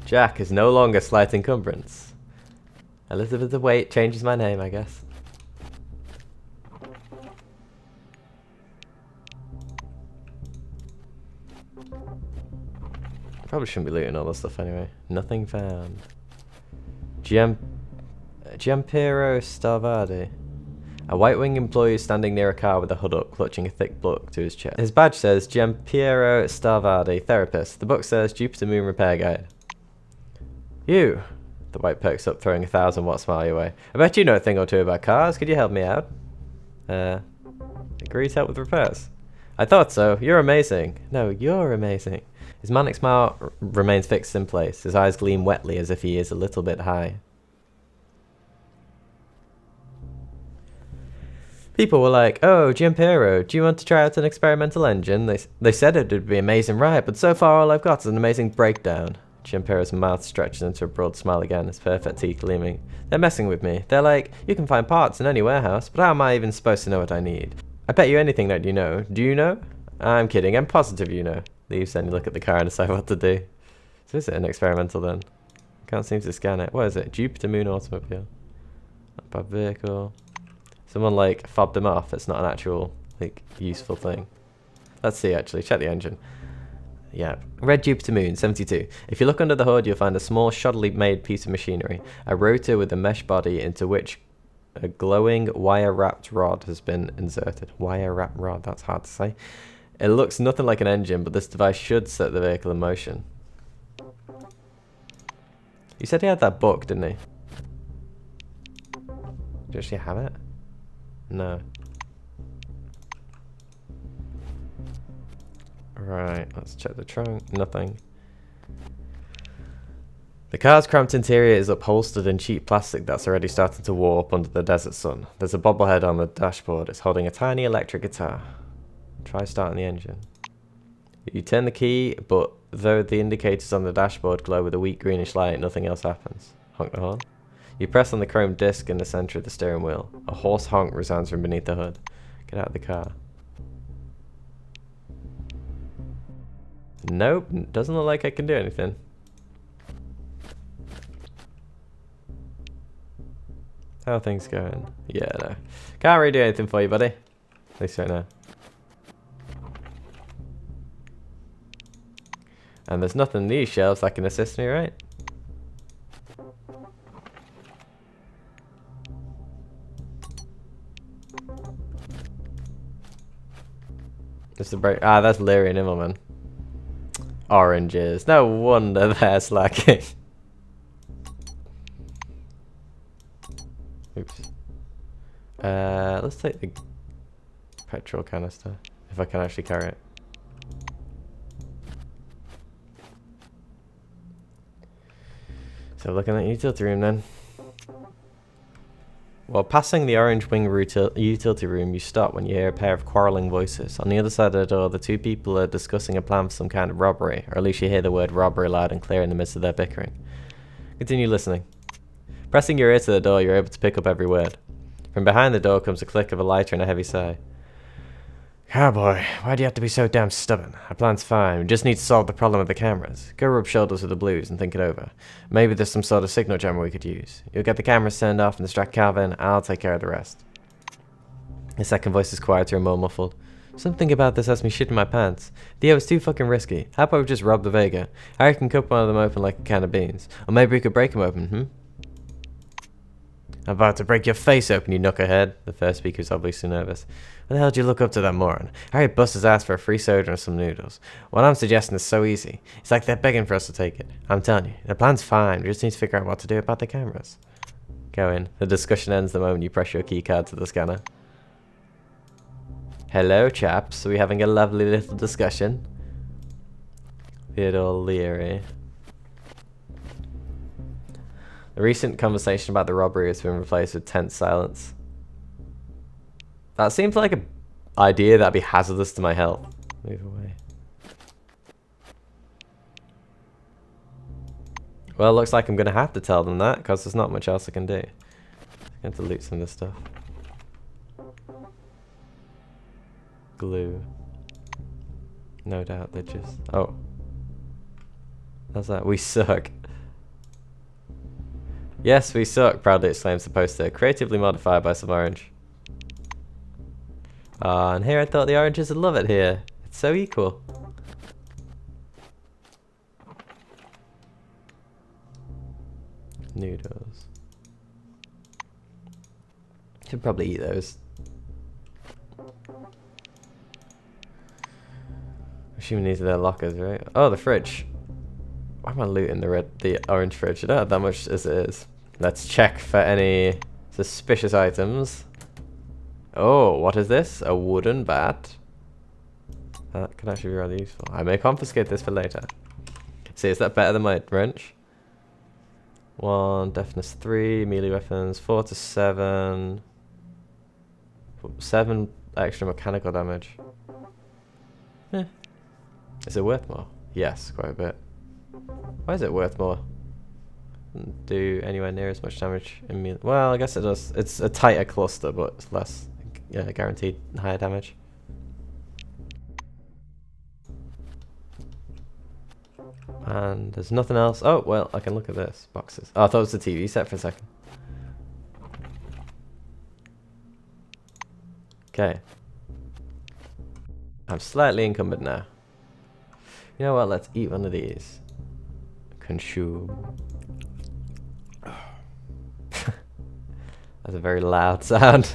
Jack is no longer slight encumbrance. Elizabeth the Wait changes my name, I guess. Probably shouldn't be looting all this stuff anyway. Nothing found. Giampero Starvadi. A white-wing employee standing near a car with a hood up, clutching a thick book to his chest. His badge says Giampero Starvadi, therapist. The book says Jupiter Moon Repair Guide. You! The white perks up, throwing a 1,000-watt smile your way. I bet you know a thing or two about cars. Could you help me out? Agree to help with repairs. I thought so. You're amazing. No, you're amazing. His manic smile remains fixed in place. His eyes gleam wetly as if he is a little bit high. People were like, oh, Giampero, do you want to try out an experimental engine? They said it would be amazing, right? But so far all I've got is an amazing breakdown. Giampero's mouth stretches into a broad smile again, his perfect teeth gleaming. They're messing with me. They're like, you can find parts in any warehouse, but how am I even supposed to know what I need? I bet you anything that you know. Do you know? I'm kidding, I'm positive you know. Leaves, then you look at the car and decide what to do. So is it an experimental then? Can't seem to scan it. What is it? Jupiter Moon Automobile. Not bad vehicle. Someone like fobbed them off. It's not an actual like useful thing. Let's see actually. Check the engine. Yeah. Red Jupiter Moon 72. If you look under the hood, you'll find a small, shoddily made piece of machinery. A rotor with a mesh body into which a glowing wire-wrapped rod has been inserted. Wire-wrapped rod, that's hard to say. It looks nothing like an engine, but this device should set the vehicle in motion. You said he had that book, didn't he? Do you actually have it? No. Right, let's check the trunk. Nothing. The car's cramped interior is upholstered in cheap plastic that's already starting to warp under the desert sun. There's a bobblehead on the dashboard. It's holding a tiny electric guitar. Try starting the engine. You turn the key, but though the indicators on the dashboard glow with a weak greenish light, nothing else happens. Honk the horn. You press on the chrome disc in the center of the steering wheel. A hoarse honk resounds from beneath the hood. Get out of the car. Nope, doesn't look like I can do anything. How are things going? Yeah, no. Can't really do anything for you, buddy. At least right now. And there's nothing in these shelves that can assist me, right? Just a break. Ah, that's Lyrian Immelman. Oranges. No wonder they're slacking. Oops. Let's take the petrol canister, if I can actually carry it. So looking at the utility room then. While passing the orange wing utility room, you stop when you hear a pair of quarrelling voices. On the other side of the door, the two people are discussing a plan for some kind of robbery, or at least you hear the word robbery loud and clear in the midst of their bickering. Continue listening. Pressing your ear to the door, you're able to pick up every word. From behind the door comes a click of a lighter and a heavy sigh. Cowboy, why do you have to be so damn stubborn? Our plan's fine. We just need to solve the problem with the cameras. Go rub shoulders with the Blues and think it over. Maybe there's some sort of signal jammer we could use. You'll get the cameras turned off and distract Calvin. I'll take care of the rest. The second voice is quieter and more muffled. Something about this has me shitting my pants. Theo, it's too fucking risky. How about we just rob the Vega? I reckon cut one of them open like a can of beans. Or maybe we could break them open, I'm about to break your face open, you knuckerhead. The first speaker is obviously nervous. What the hell did you look up to that moron? Harry busts his ass for a free soda and some noodles. What I'm suggesting is so easy. It's like they're begging for us to take it. I'm telling you, the plan's fine. We just need to figure out what to do about the cameras. Go in. The discussion ends the moment you press your keycard to the scanner. Hello, chaps. Are we having a lovely little discussion? Feudal Leary. The recent conversation about the robbery has been replaced with tense silence. That seems like an idea that'd be hazardous to my health. Move away. Well, looks like I'm going to have to tell them that, because there's not much else I can do. I'm going to loot some of this stuff. Glue. No doubt they just... Oh. How's that? We suck. Yes, we suck, proudly exclaims the poster, creatively modified by some orange. And here I thought the oranges would love it here. It's so equal. Noodles. Should probably eat those. Assuming these are their lockers, right? Oh, the fridge. Why am I looting the orange fridge? I don't have that much as it is. Let's check for any suspicious items. Oh, what is this? A wooden bat. That could actually be rather useful. I may confiscate this for later. See, is that better than my wrench? 1, deafness 3, melee weapons 4 to 7. 7 extra mechanical damage. Is it worth more? Yes, quite a bit. Why is it worth more? Doesn't do anywhere near as much damage. Well, I guess it does. It's a tighter cluster, but it's less guaranteed higher damage. And there's nothing else. Oh, well, I can look at this. Boxes. Oh, I thought it was the TV set for a second. Okay. I'm slightly encumbered now. You know what? Let's eat one of these. Consume. That's a very loud sound.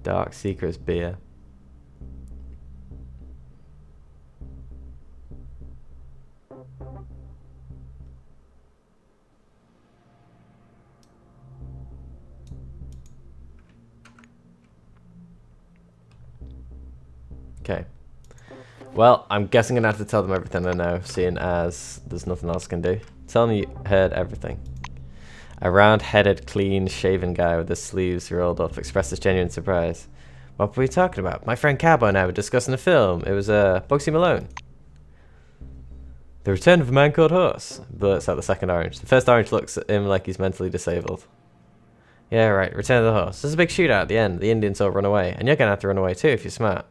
Dark Seeker's beer. Okay. Well, I'm guessing I'm gonna have to tell them everything I know, seeing as there's nothing else I can do. Tell me you heard everything. A round-headed, clean-shaven guy with his sleeves rolled up expressed his genuine surprise. What were we talking about? My friend Cabo and I were discussing a film. It was Bugsy Malone. The Return of a Man Called Horse. Blurts out the second orange. The first orange looks at him like he's mentally disabled. Yeah, right. Return of the Horse. There's a big shootout at the end. The Indians all run away. And you're gonna have to run away too if you're smart.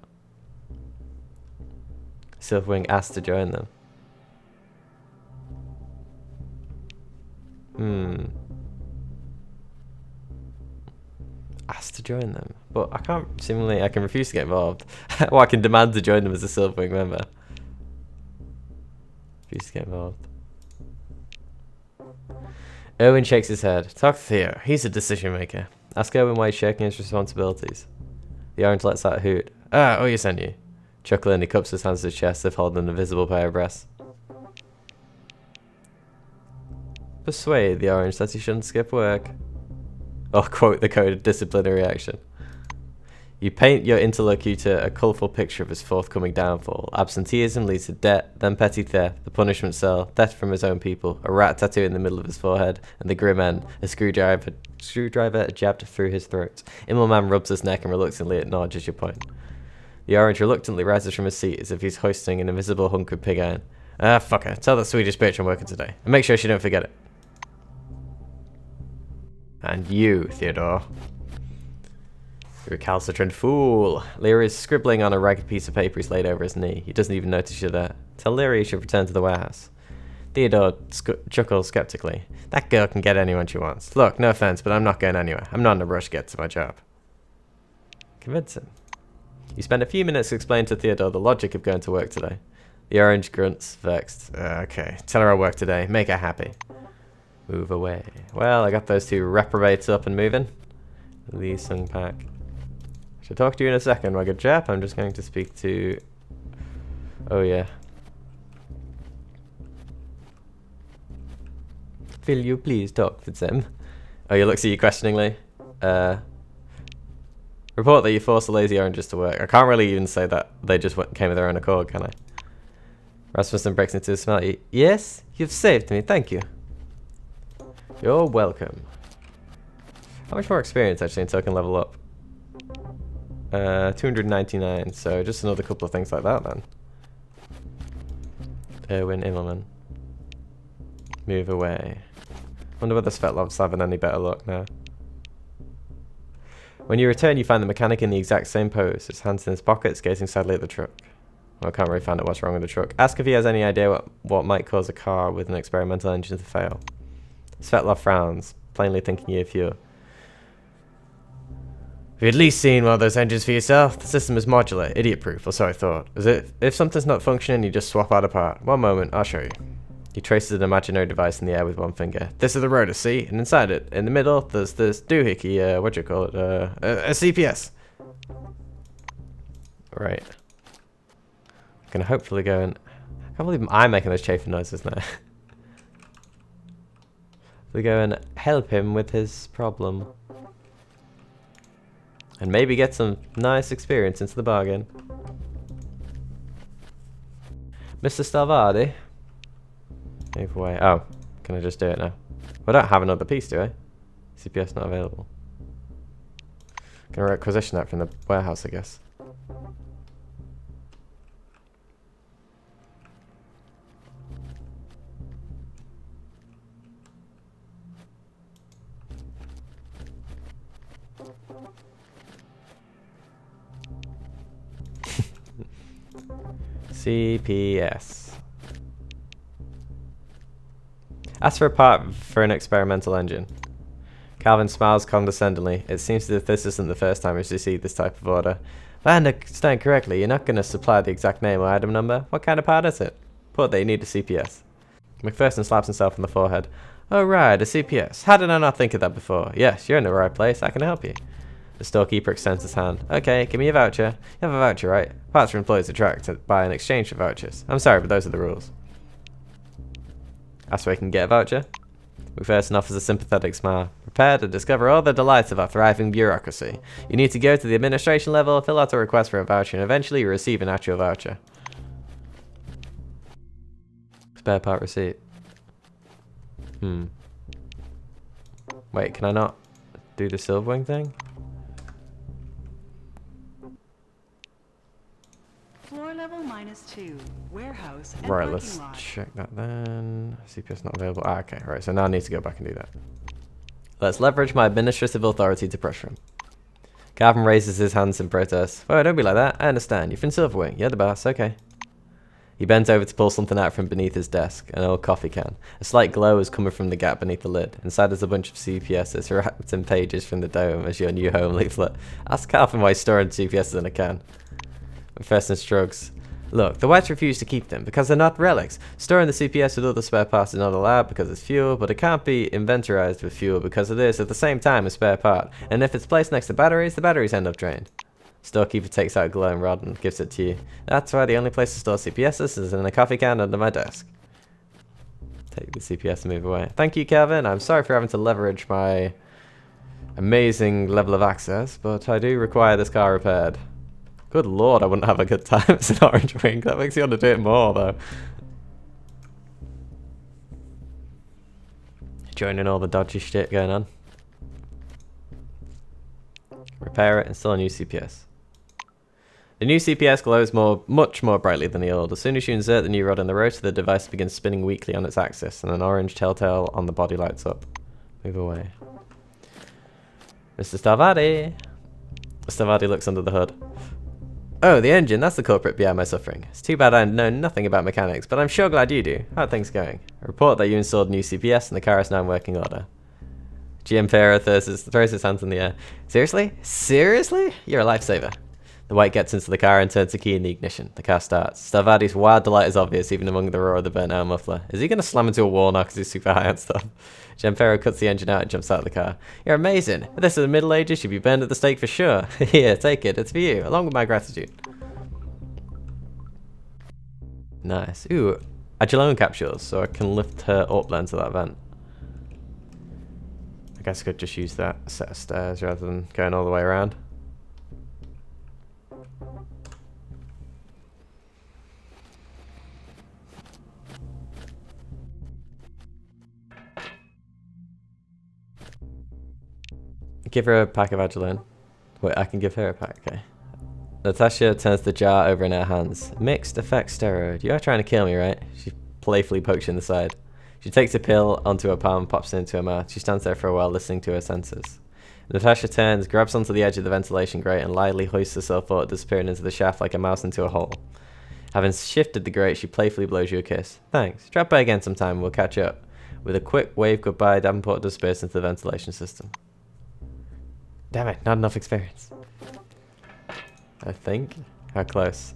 Silverwing asked to join them. Asked to join them. But I can't, seemingly, I can refuse to get involved. Or I can demand to join them as a Silverwing member. Refuse to get involved. Owen shakes his head. Talk to Theo. He's a decision maker. Ask Owen why he's shaking his responsibilities. The orange lets out a hoot. Ah, you sent you. Chuckling, he cups his hands to his chest as if holding an invisible pair of breasts. Persuade the orange that he shouldn't skip work. Or quote the code of disciplinary action. You paint your interlocutor a colourful picture of his forthcoming downfall. Absenteeism leads to debt, then petty theft, the punishment cell, death from his own people, a rat tattoo in the middle of his forehead, and the grim end, a screwdriver jabbed through his throat. Immelman rubs his neck and reluctantly acknowledges your point. The orange reluctantly rises from his seat as if he's hoisting an invisible hunk of pig iron. Ah, fuck her. Tell that Swedish bitch I'm working today. And make sure she don't forget it. And you, Theodore. You recalcitrant fool. Leary is scribbling on a ragged piece of paper he's laid over his knee. He doesn't even notice you're there. Tell Leary he should return to the warehouse. Theodore chuckles skeptically. That girl can get anyone she wants. Look, no offense, but I'm not going anywhere. I'm not in a rush to get to my job. Convince him. You spend a few minutes to explain to Theodore the logic of going to work today. The orange grunts, vexed. Okay, tell her I work today. Make her happy. Move away. Well, I got those two reprobates up and moving. Lee Sung Pak. I shall talk to you in a second, my good chap. I'm just going to speak to... Oh, yeah. Will you please talk to them? Oh, he looks at you questioningly. Report that you forced the lazy oranges to work. I can't really even say that they just came of their own accord, can I? Rasmussen breaks into a smile. Yes? You've saved me, thank you. You're welcome. How much more experience actually until I can level up? 299, so just another couple of things like that then. Erwin Immelman. Move away. Wonder whether Svetlov's having any better luck now. When you return, you find the mechanic in the exact same pose, his hands in his pockets, gazing sadly at the truck. Well, I can't really find out what's wrong with the truck. Ask if he has any idea what might cause a car with an experimental engine to fail. Svetlov frowns, plainly thinking of you. Have you at least seen one of those engines for yourself? The system is modular, idiot-proof, or so I thought. Is it? If something's not functioning, you just swap out a part. One moment, I'll show you. He traces an imaginary device in the air with one finger. This is the rotor, see? And inside it, in the middle, there's this doohickey, what do you call it? A CPS. Right. I'm gonna hopefully go and... I can't believe I'm making those chafing noises now. We go and help him with his problem. And maybe get some nice experience into the bargain. Mr. Stalvardi. Move away. Oh, can I just do it now? Well, I don't have another piece, do I? CPS not available. Can I requisition that from the warehouse, I guess? CPS. Ask for a part for an experimental engine. Calvin smiles condescendingly. It seems as if this isn't the first time he's received this type of order. If I understand correctly, you're not going to supply the exact name or item number. What kind of part is it? Put that you need a CPS. McPherson slaps himself on the forehead. Oh right, a CPS. How did I not think of that before? Yes, you're in the right place. I can help you. The storekeeper extends his hand. Okay, give me a voucher. You have a voucher, right? Parts for employees are tracked to buy in exchange for vouchers. I'm sorry, but those are the rules. Ask where you can get a voucher. McPherson offers a sympathetic smile. Prepare to discover all the delights of our thriving bureaucracy. You need to go to the administration level, fill out a request for a voucher, and eventually you receive an actual voucher. Spare part receipt. Wait, can I not do the Silverwing thing? Floor level -2, warehouse and Right, parking let's lot. check that then. CPS not available. Ah, okay, right, so now I need to go back and do that. Let's leverage my administrative authority to pressure him. Calvin raises his hands in protest. Oh, don't be like that. I understand. You're from Silverwing. You're the boss. Okay. He bent over to pull something out from beneath his desk, an old coffee can. A slight glow is coming from the gap beneath the lid. Inside is a bunch of CPSs wrapped in pages from the dome as your new home leaflet. Ask Calvin why he's storing CPSs in a can. McPherson shrugs. Look, the Whites refuse to keep them because they're not relics. Storing the CPS with other spare parts is not allowed because it's fuel, but it can't be inventorized with fuel because it is at the same time a spare part. And if it's placed next to batteries, the batteries end up drained. Storekeeper takes out a glowing rod and gives it to you. That's why the only place to store CPSs is in a coffee can under my desk. Take the CPS and move away. Thank you, Kevin. I'm sorry for having to leverage my amazing level of access, but I do require this car repaired. Good lord, I wouldn't have a good time as an orange wing. That makes you want to do it more, though. Joining all the dodgy shit going on. Repair it, install a new CPS. The new CPS glows much more brightly than the old. As soon as you insert the new rod in the rotor, the device begins spinning weakly on its axis, and an orange telltale on the body lights up. Move away. Mr. Stalvardi. Stalvardi looks under the hood. Oh, the engine, that's the culprit behind my suffering. It's too bad I know nothing about mechanics, but I'm sure glad you do. How are things going? A report that you installed new CPS and the car is now in working order. GM Farah throws his hands in the air. Seriously? Seriously? You're a lifesaver. The White gets into the car and turns the key in the ignition. The car starts. Stalvardi's wild delight is obvious even among the roar of the burnt-out muffler. Is he going to slam into a wall now because he's super high on stuff? Gemfero cuts the engine out and jumps out of the car. You're amazing. If this is the Middle Ages, you'd be burned at the stake for sure. Here, take it. It's for you, along with my gratitude. Nice. Ooh, Agilone capsules, so I can lift her up then to that vent. I guess I could just use that set of stairs rather than going all the way around. Give her a pack of Agilone. Wait, I can give her a pack, okay. Natasha turns the jar over in her hands. Mixed effect steroid. You are trying to kill me, right? She playfully pokes you in the side. She takes a pill onto her palm and pops it into her mouth. She stands there for a while listening to her senses. Natasha turns, grabs onto the edge of the ventilation grate and lightly hoists herself up, disappearing into the shaft like a mouse into a hole. Having shifted the grate, she playfully blows you a kiss. Thanks. Drop by again sometime and we'll catch up. With a quick wave goodbye, Davenport dispersed into the ventilation system. Damn it, not enough experience. I think. How close?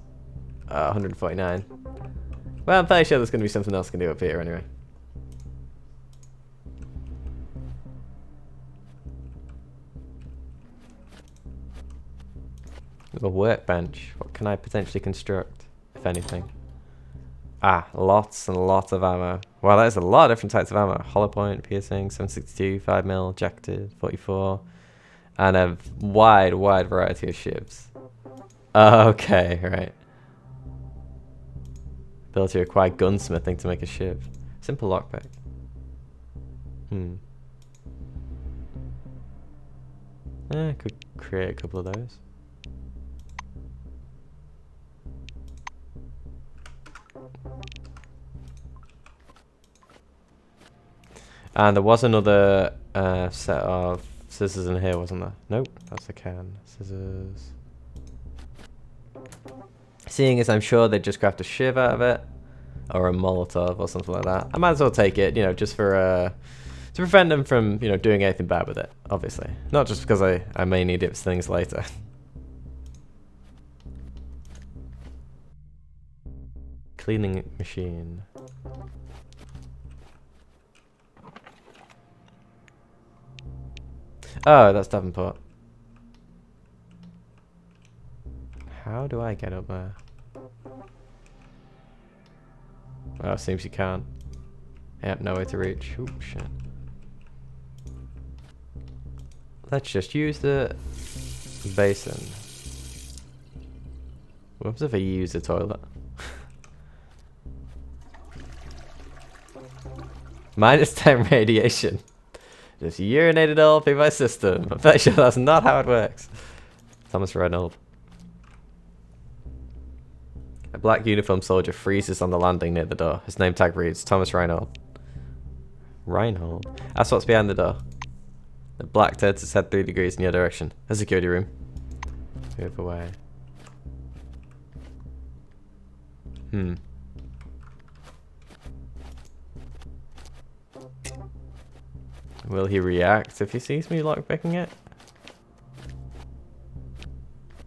149. Well, I'm fairly sure there's going to be something else I can do up here anyway. A workbench. What can I potentially construct, if anything? Ah, lots and lots of ammo. Well, there's a lot of different types of ammo. Hollow point, piercing, 762, 5mm, ejected, 44. And a wide variety of shivs. Okay, right. Ability to acquire gunsmithing to make a shiv. Simple lockpick. Could create a couple of those. And there was another set of scissors in here, wasn't there? Nope, that's a can. Scissors. Seeing as I'm sure they'd just craft a shiv out of it, or a Molotov or something like that, I might as well take it, you know, just for to prevent them from, you know, doing anything bad with it, obviously. Not just because I may need it for things later. Cleaning machine. Oh, that's Davenport. How do I get up there? Oh, seems you can't. Yep, no way to reach. Oop, shit. Let's just use the basin. What happens if I use the toilet? -10 radiation. Just urinated all through my system. I'm pretty sure that's not how it works. Thomas Reynolds. A black uniformed soldier freezes on the landing near the door. His name tag reads Thomas Reinhold. Reinhold? That's what's behind the door. The black turns its head 3 degrees in your direction. A security room. Move away. Will he react if he sees me lockpicking it?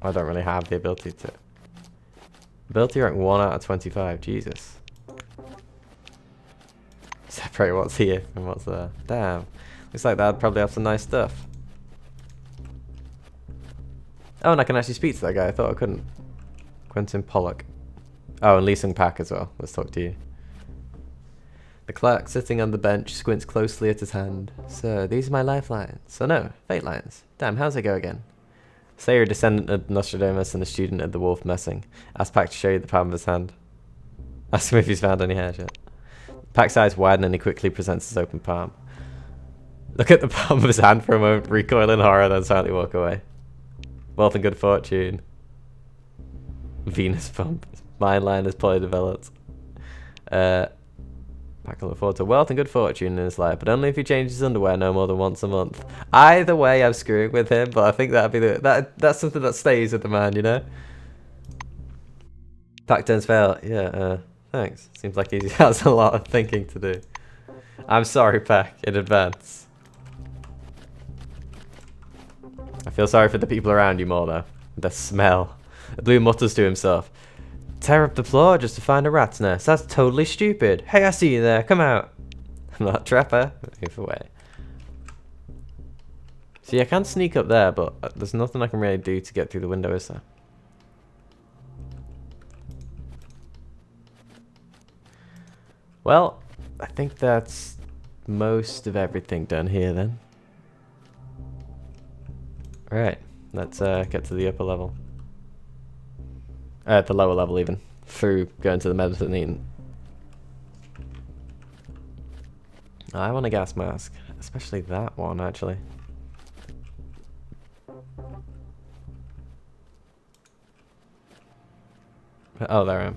I don't really have the ability to. Ability rank 1 out of 25. Jesus. Separate what's here from what's there. Damn. Looks like that'd probably have some nice stuff. Oh, and I can actually speak to that guy. I thought I couldn't. Quentin Pollock. Oh, and Lee Sung Pak as well. Let's talk to you. The clerk sitting on the bench squints closely at his hand. Sir, these are my lifelines. Oh no, fate lines. Damn, how's it go again? Say you're a descendant of Nostradamus and a student of the Wolf Messing. Ask Pack to show you the palm of his hand. Ask him if he's found any hairs yet. Pack's eyes widen and he quickly presents his open palm. Look at the palm of his hand for a moment, recoil in horror, then silently walk away. Wealth and good fortune. Venus pump. Mind line is poorly developed. Pack can look forward to wealth and good fortune in his life, but only if he changes his underwear no more than once a month. Either way, I'm screwing with him, but I think that'd be that's something that stays with the man, you know. Pack turns fail. Yeah, thanks. Seems like he has a lot of thinking to do. I'm sorry, Pack, in advance. I feel sorry for the people around you more though. The smell. The Blue mutters to himself. Tear up the floor just to find a rat's nest. That's totally stupid. Hey, I see you there. Come out. I'm not a trapper. Move away. See, I can sneak up there, but there's nothing I can really do to get through the window, is there? Well, I think that's most of everything done here then. Alright, let's get to the upper level. At the lower level even, through going to the mezzanine. I want a gas mask, especially that one actually. Oh, there I am.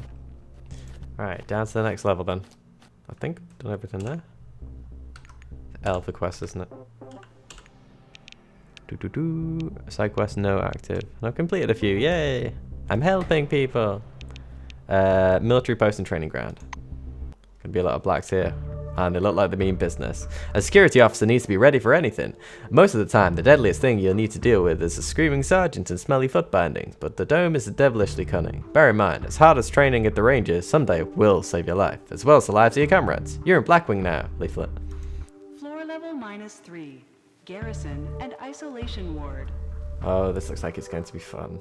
Alright, down to the next level then. I think I've done everything there. L for quest, isn't it? Side quest no active. I've completed a few, yay! I'm helping people! Military post and training ground. Gonna be a lot of blacks here. and they look like they mean business. A security officer needs to be ready for anything. Most of the time, the deadliest thing you'll need to deal with is a screaming sergeant and smelly foot bindings, but the dome is devilishly cunning. Bear in mind, as hard as training at the ranges someday will save your life, as well as the lives of your comrades. You're in Blackwing now, leaflet. Floor level -3. Garrison and isolation ward. Oh, this looks like it's going to be fun.